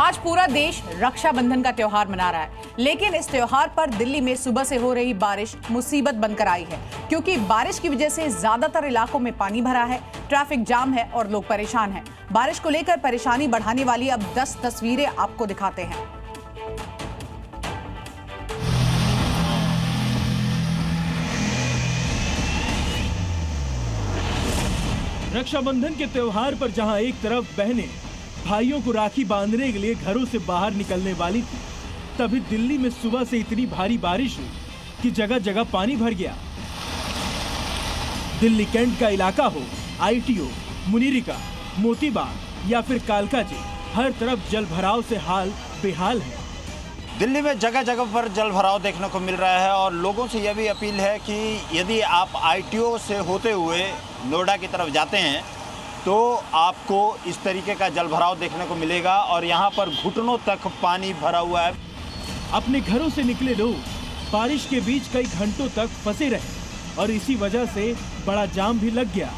आज पूरा देश रक्षाबंधन का त्योहार मना रहा है, लेकिन इस त्योहार पर दिल्ली में सुबह से हो रही बारिश मुसीबत बनकर आई है, क्योंकि बारिश की वजह से ज्यादातर इलाकों में पानी भरा है, ट्रैफिक जाम है और लोग परेशान हैं। बारिश को लेकर परेशानी बढ़ाने वाली अब 10 तस्वीरें आपको दिखाते हैं। रक्षाबंधन के त्योहार पर जहां एक तरफ बहनें भाइयों को राखी बांधने के लिए घरों से बाहर निकलने वाली थी, तभी दिल्ली में सुबह से इतनी भारी बारिश हुई कि जगह जगह पानी भर गया। दिल्ली कैंट का इलाका हो, आईटीओ, मुनीरिका, मोतीबाग या फिर कालकाजी, हर तरफ जल भराव से हाल बेहाल है। दिल्ली में जगह जगह पर जल भराव देखने को मिल रहा है और लोगों से यह भी अपील है कि यदि आप आईटीओ से होते हुए नोएडा की तरफ जाते हैं तो आपको इस तरीके का जल भराव देखने को मिलेगा और यहाँ पर घुटनों तक पानी भरा हुआ है। अपने घरों से निकले लोग बारिश के बीच कई घंटों तक फंसे रहे और इसी वजह से बड़ा जाम भी लग गया।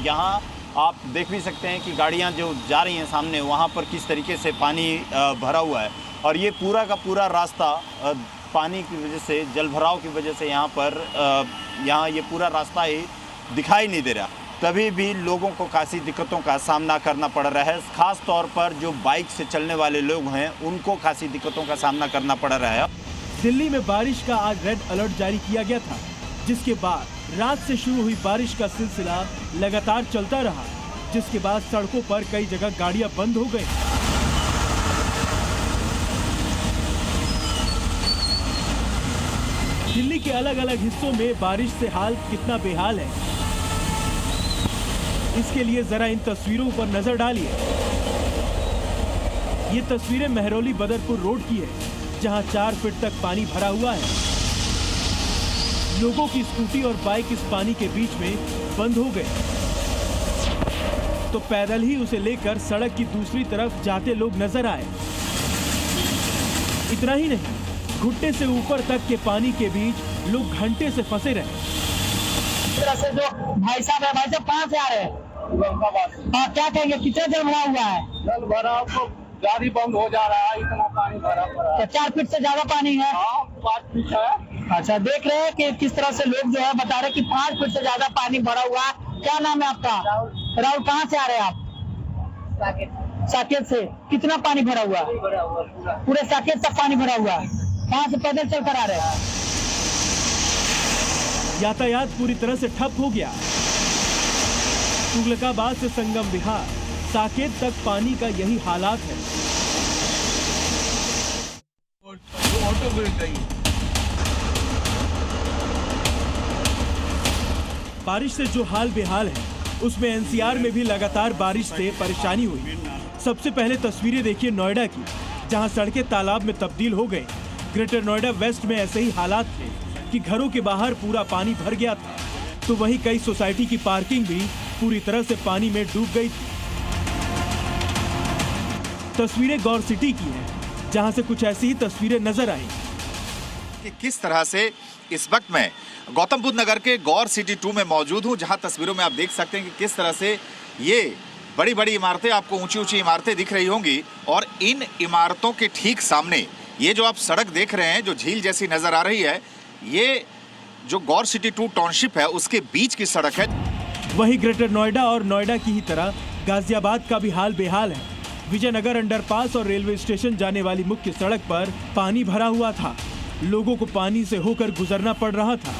यहाँ आप देख भी सकते हैं कि गाड़ियाँ जो जा रही हैं सामने, वहाँ पर किस तरीके से पानी भरा हुआ है और ये पूरा का पूरा रास्ता पानी की वजह से, जल भराव की वजह से यहाँ ये पूरा रास्ता ही दिखाई नहीं दे रहा। तभी भी लोगों को खासी दिक्कतों का सामना करना पड़ रहा है। खास तौर पर जो बाइक से चलने वाले लोग हैं उनको खासी दिक्कतों का सामना करना पड़ रहा है। दिल्ली में बारिश का आज रेड अलर्ट जारी किया गया था, जिसके बाद रात से शुरू हुई बारिश का सिलसिला लगातार चलता रहा, जिसके बाद सड़कों पर कई जगह गाड़ियां बंद हो गई। दिल्ली के अलग अलग हिस्सों में बारिश से हाल कितना बेहाल है, इसके लिए जरा इन तस्वीरों पर नजर डालिए। ये तस्वीरें मेहरौली बदरपुर रोड की है, जहां 4 फीट तक पानी भरा हुआ है। लोगों की स्कूटी और बाइक इस पानी के बीच में बंद हो गए, तो पैदल ही उसे लेकर सड़क की दूसरी तरफ जाते लोग नजर आए। इतना ही नहीं, घुटने से ऊपर तक के पानी के बीच लोग घंटे से फंसे रहे। इस तरह से जो भाई साहब कहाँ से आ रहे हैं? क्या कहेंगे, कितना जल भरा हुआ है? जल भरा तो गाड़ी बंद हो जा रहा है, इतना पानी भरा पड़ा है। 4 फीट से ज्यादा पानी है? 5 फीट है। अच्छा, देख रहे हैं कि किस तरह से लोग जो है बता रहे हैं कि 5 फीट से ज्यादा पानी भरा हुआ है। क्या नाम है आपका? राहुल। कहाँ से आ रहे हैं आप? साकेत से। कितना पानी भरा हुआ है? पूरे साकेत तक पानी भरा हुआ है। कहाँ से पैदल चल कर आ रहे हैं? यातायात पूरी तरह से ठप हो गया। तुगलकाबाद से संगम विहार, साकेत तक पानी का यही हालात है। बारिश से जो हाल बेहाल है, उसमें एनसीआर में भी लगातार बारिश से परेशानी हुई। सबसे पहले तस्वीरें देखिए नोएडा की, जहां सड़कें तालाब में तब्दील हो गई। ग्रेटर नोएडा वेस्ट में ऐसे ही हालात थे कि घरों के बाहर पूरा पानी भर गया था, तो वहीं कई सोसाइटी की पार्किंग भी पूरी तरह से पानी में डूब गई थी। तस्वीरें गौर सिटी की हैं, जहां से कुछ ऐसी ही तस्वीरें नजर आई कि किस तरह से इस वक्त मैं गौतम बुद्ध नगर के गौर सिटी 2 में मौजूद हूं, जहां तस्वीरों में आप देख सकते हैं कि किस तरह से ये बड़ी बड़ी इमारतें, आपको ऊंची ऊंची इमारतें दिख रही होंगी और इन इमारतों के ठीक सामने ये जो आप सड़क देख रहे हैं, जो झील जैसी नजर आ रही है, ये जो गौर सिटी 2 टाउनशिप है उसके बीच की सड़क है। वहीं ग्रेटर नोएडा और नोएडा की ही तरह गाजियाबाद का भी हाल बेहाल है। विजयनगर अंडरपास और रेलवे स्टेशन जाने वाली मुख्य सड़क पर पानी भरा हुआ था, लोगों को पानी से होकर गुजरना पड़ रहा था।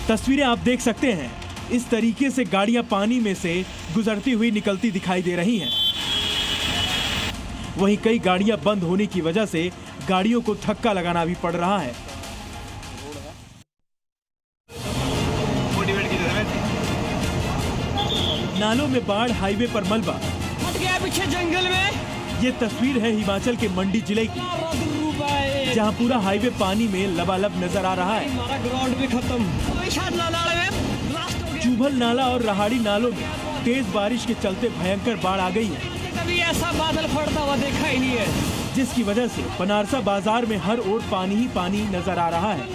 तस्वीरें आप देख सकते हैं, इस तरीके से गाड़ियां पानी में से गुजरती हुई निकलती दिखाई दे रही हैं। वहीं कई गाड़ियां बंद होने की वजह से गाड़ियों को धक्का लगाना भी पड़ रहा है। नालों में बाढ़, हाईवे पर मलबा, फट गया पीछे जंगल में। ये तस्वीर है हिमाचल के मंडी जिले की, जहां पूरा हाईवे पानी में लबालब नजर आ रहा है। हमारा ग्राउंड भी खत्म। चुभल नाला और रहाड़ी नालों में तेज बारिश के चलते भयंकर बाढ़ आ गई है। कभी ऐसा बादल फटता हुआ देखा ही नहीं है, जिसकी वजह से बनारसा बाजार में हर ओर पानी ही पानी नजर आ रहा है।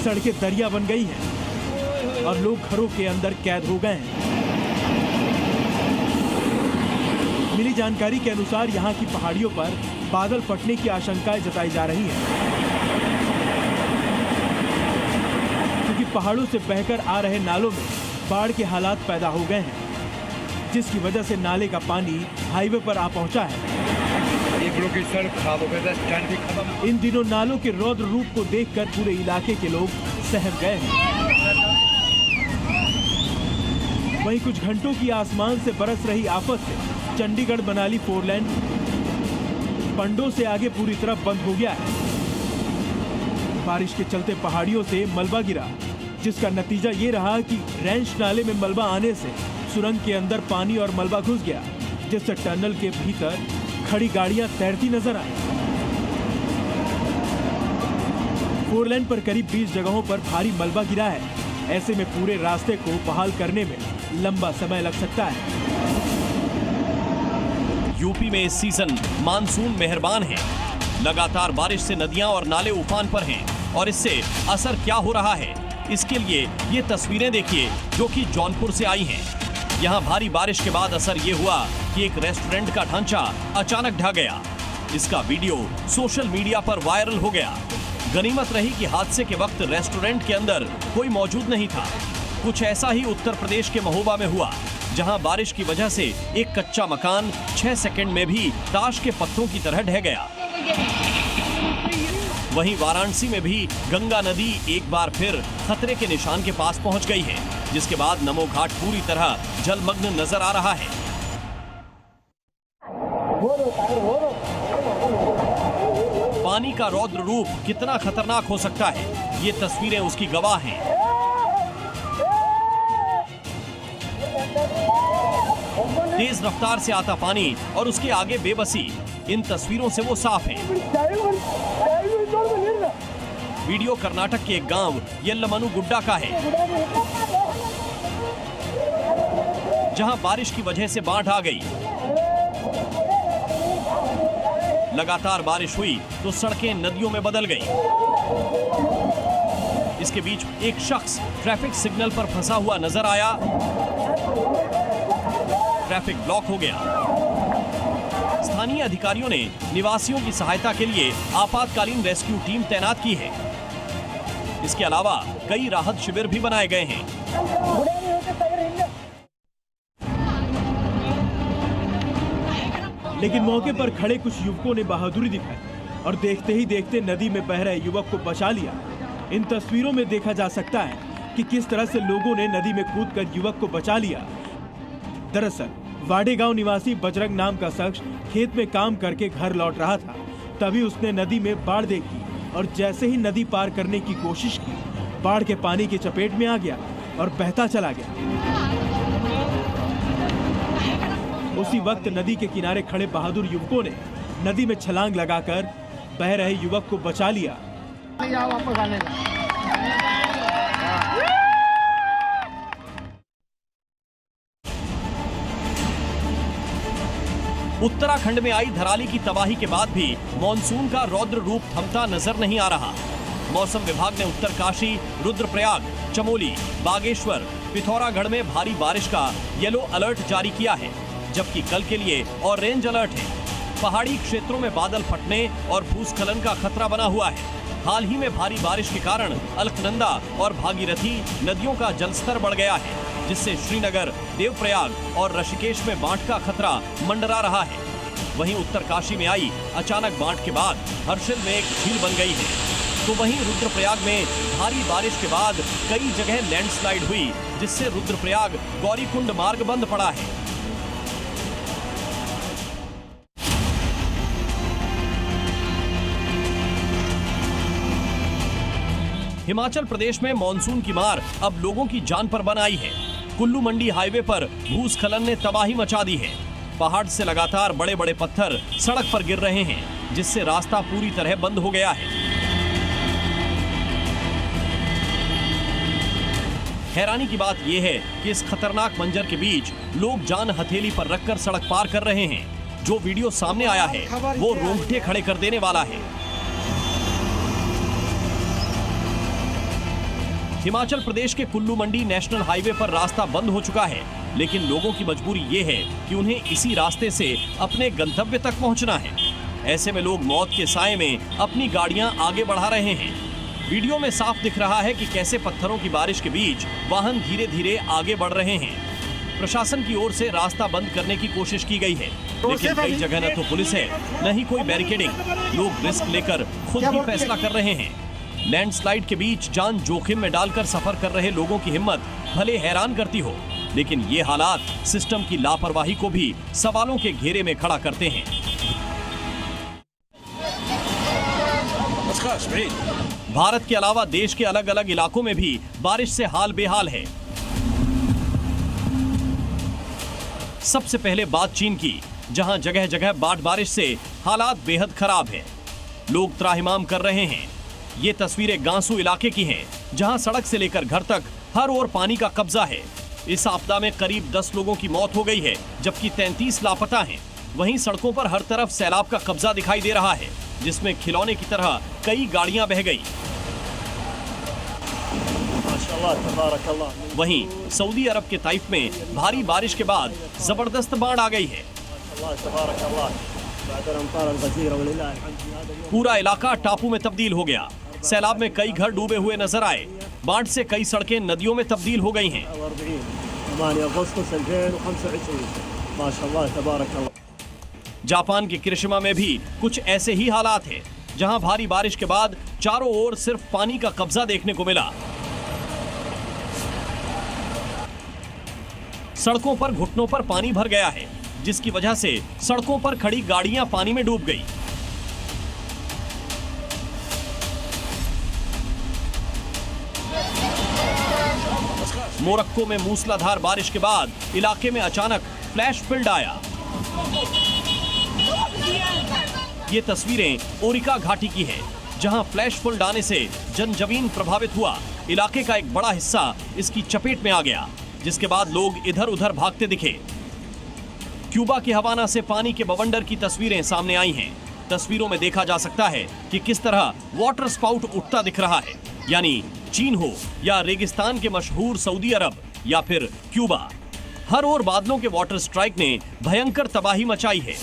सड़कें दरिया बन गई हैं और लोग घरों के अंदर कैद हो गए हैं। मिली जानकारी के अनुसार यहाँ की पहाड़ियों पर बादल फटने की आशंकाएं जताई जा रही हैं, क्योंकि पहाड़ों से बहकर आ रहे नालों में बाढ़ के हालात पैदा हो गए हैं, जिसकी वजह से नाले का पानी हाईवे पर आ पहुंचा है। सड़क खराब हो गया, स्टैंड भी खत्म। इन दिनों नालों के रौद्र रूप को देखकर पूरे इलाके के लोग सहम गए हैं। वहीं कुछ घंटों की आसमान से बरस रही आफत से चंडीगढ़ मनाली 4 लेन पंडों से आगे पूरी तरह बंद हो गया है। बारिश के चलते पहाड़ियों से मलबा गिरा, जिसका नतीजा ये रहा कि रेंच नाले में मलबा आने से सुरंग के अंदर पानी और मलबा घुस गया, जिससे टनल के भीतर खड़ी गाड़ियां तैरती नजर आई। 4 लेन पर करीब 20 जगहों पर भारी मलबा गिरा है। ऐसे में पूरे रास्ते को बहाल करने में लंबा समय लग सकता है। यूपी में इस सीजन मानसून मेहरबान है। लगातार बारिश से नदियां और नाले उफान पर हैं और इससे असर क्या हो रहा है, इसके लिए ये तस्वीरें देखिए जो कि जौनपुर से आई हैं। यहाँ भारी बारिश के बाद असर ये हुआ कि एक रेस्टोरेंट का ढांचा अचानक ढह गया। इसका वीडियो सोशल मीडिया पर वायरल हो गया। गनीमत रही कि हादसे के वक्त रेस्टोरेंट के अंदर कोई मौजूद नहीं था। कुछ ऐसा ही उत्तर प्रदेश के महोबा में हुआ, जहां बारिश की वजह से एक कच्चा मकान 6 सेकंड में भी ताश के पत्तों की तरह ढह गया। वहीं वाराणसी में भी गंगा नदी एक बार फिर खतरे के निशान के पास पहुंच गई है, जिसके बाद नमो घाट पूरी तरह जलमग्न नजर आ रहा है। पानी का रौद्र रूप कितना खतरनाक हो सकता है, ये तस्वीरें उसकी गवाह हैं। तेज रफ्तार से आता पानी और उसके आगे बेबसी, इन तस्वीरों से वो साफ है। वीडियो कर्नाटक के एक गांव येल्लमनु गुड्डा का है, जहां बारिश की वजह से बाढ़ आ गई। लगातार बारिश हुई तो सड़कें नदियों में बदल गई। इसके बीच एक शख्स ट्रैफिक सिग्नल पर फंसा हुआ नजर आया। ट्रैफिक ब्लॉक हो गया। स्थानीय अधिकारियों ने निवासियों की सहायता के लिए आपातकालीन रेस्क्यू टीम तैनात की है। इसके अलावा कई राहत शिविर भी बनाए गए हैं। लेकिन मौके पर खड़े कुछ युवकों ने बहादुरी दिखाई और देखते ही देखते नदी में बह रहे युवक को बचा लिया। इन तस्वीरों में देखा जा सकता है कि किस तरह से लोगों ने नदी में कूदकर युवक को बचा लिया। दरअसल वाडे गांव निवासी बजरंग नाम का शख्स खेत में काम करके घर लौट रहा था। तभी उसने नदी में बाढ़ देखी और जैसे ही नदी पार करने की कोशिश की, बाढ़ के पानी की चपेट में आ गया और बहता चला गया। उसी वक्त नदी के किनारे खड़े बहादुर युवकों ने नदी में छलांग लगाकर बह रहे युवक को बचा लिया। उत्तराखंड में आई धराली की तबाही के बाद भी मॉनसून का रौद्र रूप थमता नजर नहीं आ रहा। मौसम विभाग ने उत्तरकाशी, रुद्रप्रयाग, चमोली, बागेश्वर, पिथौरागढ़ में भारी बारिश का येलो अलर्ट जारी किया है, जबकि कल के लिए ऑरेंज अलर्ट है। पहाड़ी क्षेत्रों में बादल फटने और भूस्खलन का खतरा बना हुआ है। हाल ही में भारी बारिश के कारण अलकनंदा और भागीरथी नदियों का जलस्तर बढ़ गया है, जिससे श्रीनगर, देवप्रयाग और ऋषिकेश में बाढ़ का खतरा मंडरा रहा है। वहीं उत्तरकाशी में आई अचानक बाढ़ के बाद हर्षिल में एक झील बन गई है, तो वहीं रुद्रप्रयाग में भारी बारिश के बाद कई जगह लैंडस्लाइड हुई, जिससे रुद्रप्रयाग गौरीकुंड मार्ग बंद पड़ा है। हिमाचल प्रदेश में मॉनसून की मार अब लोगों की जान पर बन आई है। कुल्लू मंडी हाईवे पर भूस्खलन ने तबाही मचा दी है। पहाड़ से लगातार बड़े बड़े पत्थर सड़क पर गिर रहे हैं, जिससे रास्ता पूरी तरह बंद हो गया है। हैरानी की बात यह है कि इस खतरनाक मंजर के बीच लोग जान हथेली पर रखकर सड़क पार कर रहे हैं। जो वीडियो सामने आया है वो रोंगटे खड़े कर देने वाला है। हिमाचल प्रदेश के कुल्लू मंडी नेशनल हाईवे पर रास्ता बंद हो चुका है। लेकिन लोगों की मजबूरी ये है कि उन्हें इसी रास्ते से अपने गंतव्य तक पहुंचना है। ऐसे में लोग मौत के साए में अपनी गाड़ियां आगे बढ़ा रहे हैं। वीडियो में साफ दिख रहा है कि कैसे पत्थरों की बारिश के बीच वाहन धीरे धीरे आगे बढ़ रहे हैं। प्रशासन की ओर से रास्ता बंद करने की कोशिश की गई है, लेकिन कई जगह न तो पुलिस है, न ही कोई बैरिकेडिंग। लोग रिस्क लेकर खुद ही फैसला कर रहे हैं। लैंडस्लाइड के बीच जान जोखिम में डालकर सफर कर रहे लोगों की हिम्मत भले हैरान करती हो, लेकिन ये हालात सिस्टम की लापरवाही को भी सवालों के घेरे में खड़ा करते हैं। भारत के अलावा देश के अलग अलग इलाकों में भी बारिश से हाल बेहाल है। सबसे पहले बात चीन की, जहां जगह जगह बारिश से हालात बेहद खराब है। लोग त्राहिमाम कर रहे हैं। ये तस्वीरें गांसू इलाके की हैं, जहां सड़क से लेकर घर तक हर ओर पानी का कब्जा है। इस आपदा में करीब 10 लोगों की मौत हो गई है, जबकि 33 लापता हैं। वहीं सड़कों पर हर तरफ सैलाब का कब्जा दिखाई दे रहा है, जिसमें खिलौने की तरह कई गाड़ियां बह गई। वहीं सऊदी अरब के ताइफ में भारी बारिश के बाद जबरदस्त बाढ़ आ गई है। पूरा इलाका टापू में तब्दील हो गया। सैलाब में कई घर डूबे हुए नजर आए। बाढ़ से कई सड़कें नदियों में तब्दील हो गई हैं। जापान के किरिशिमा में भी कुछ ऐसे ही हालात हैं, जहां भारी बारिश के बाद चारों ओर सिर्फ पानी का कब्जा देखने को मिला। सड़कों पर घुटनों पर पानी भर गया है, जिसकी वजह से सड़कों पर खड़ी गाड़ियां पानी में डूब गई। मोरक्को में मूसलाधार बारिश के बाद इलाके में अचानक फ्लैश फ्लड आया। ये तस्वीरें ओरिका घाटी की है, जहां फ्लैश फ्लड आने से जनजीवन प्रभावित हुआ। इलाके का एक बड़ा हिस्सा इसकी चपेट में आ गया, जिसके बाद लोग इधर उधर भागते दिखे। क्यूबा के हवाना से पानी के बवंडर की तस्वीरें सामने आई हैं। तस्वीरों में देखा जा सकता है कि किस तरह वाटर स्पाउट उठता दिख रहा है, यानी चीन हो या रेगिस्तान के मशहूर सऊदी अरब या फिर क्यूबा। हर ओर बादलों के वाटर स्ट्राइक ने भयंकर तबाही मचाई है।